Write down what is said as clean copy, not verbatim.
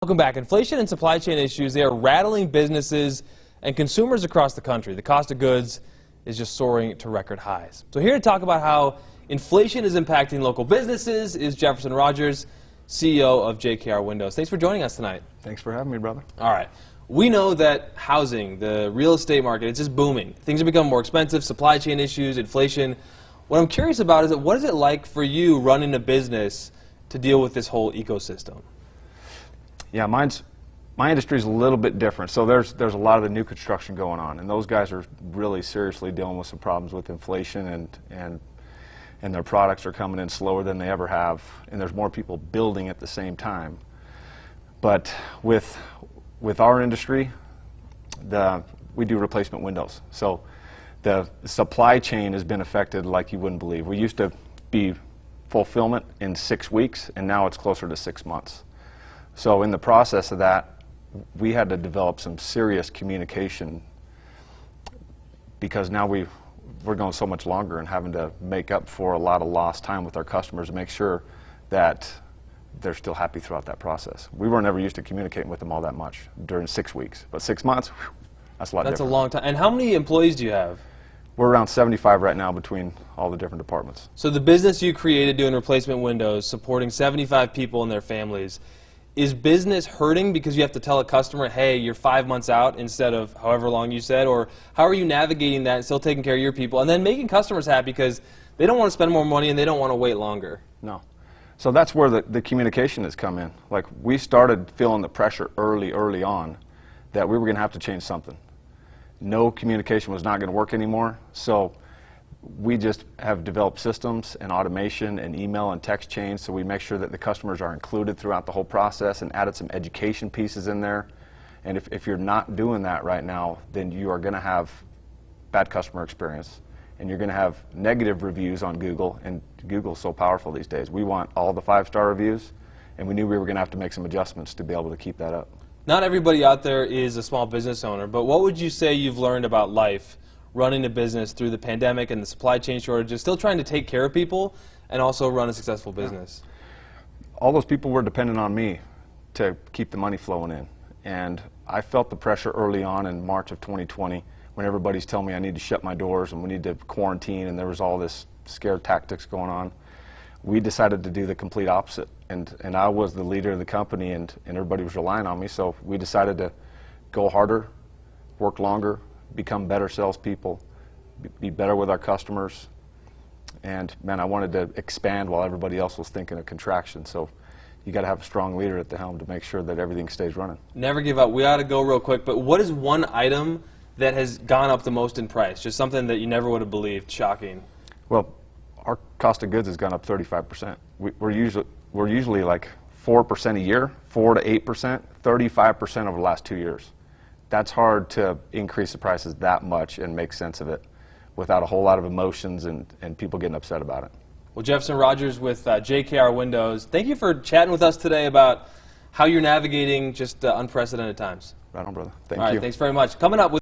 Welcome back. Inflation and supply chain issues, they are rattling businesses and consumers across the country. The cost of goods is just soaring to record highs. So here to talk about how inflation is impacting local businesses is Jefferson Rogers, CEO of JKR Windows. Thanks for joining us tonight. Thanks for having me, brother. All right. We know that housing, the real estate market, it's just booming. Things have become more expensive, supply chain issues, inflation. What I'm curious about is what is it like for you running a business to deal with this whole ecosystem? Yeah, my industry is a little bit different. So there's a lot of the new construction going on, and those guys are really seriously dealing with some problems with inflation, and their products are coming in slower than they ever have, and there's more people building at the same time. But with our industry, we do replacement windows. So the supply chain has been affected like you wouldn't believe. We used to be fulfillment in 6 weeks, and now it's closer to 6 months. So in the process of that, we had to develop some serious communication, because now we're going so much longer and having to make up for a lot of lost time with our customers to make sure that they're still happy throughout that process. We weren't ever used to communicating with them all that much during 6 weeks, but 6 months, whew, that's a lot different. That's a long time. And how many employees do you have? We're around 75 right now between all the different departments. So the business you created doing replacement windows, supporting 75 people and their families, is business hurting because you have to tell a customer, hey, you're 5 months out instead of however long you said? Or how are you navigating that and still taking care of your people and then making customers happy because they don't want to spend more money and they don't want to wait longer? No. So that's where the communication has come in. Like, we started feeling the pressure early on that we were going to have to change something. No communication was not going to work anymore. So we just have developed systems and automation and email and text chains, so we make sure that the customers are included throughout the whole process, and added some education pieces in there. And if you're not doing that right now, then you are going to have bad customer experience, and you're going to have negative reviews on Google, and Google's so powerful these days. We want all the 5-star reviews, and we knew we were going to have to make some adjustments to be able to keep that up. Not everybody out there is a small business owner, but what would you say you've learned about life running a business through the pandemic and the supply chain shortages, still trying to take care of people and also run a successful business? All those people were dependent on me to keep the money flowing in. And I felt the pressure early on in March of 2020 when everybody's telling me I need to shut my doors and we need to quarantine, and there was all this scare tactics going on. We decided to do the complete opposite. And I was the leader of the company, and everybody was relying on me, so we decided to go harder, work longer, become better salespeople, be better with our customers. And man, I wanted to expand while everybody else was thinking of contraction. So you got to have a strong leader at the helm to make sure that everything stays running. Never give up. We ought to go real quick, but what is one item that has gone up the most in price? Just something that you never would have believed. Shocking. Well, our cost of goods has gone up 35%. We're usually like 4% a year, 4 to 8%, 35% over the last 2 years. That's hard to increase the prices that much and make sense of it without a whole lot of emotions and people getting upset about it. Well, Jefferson Rogers with JKR Windows, thank you for chatting with us today about how you're navigating just unprecedented times. Right on, brother. Thank you. All right, you. thanks very much. Coming up with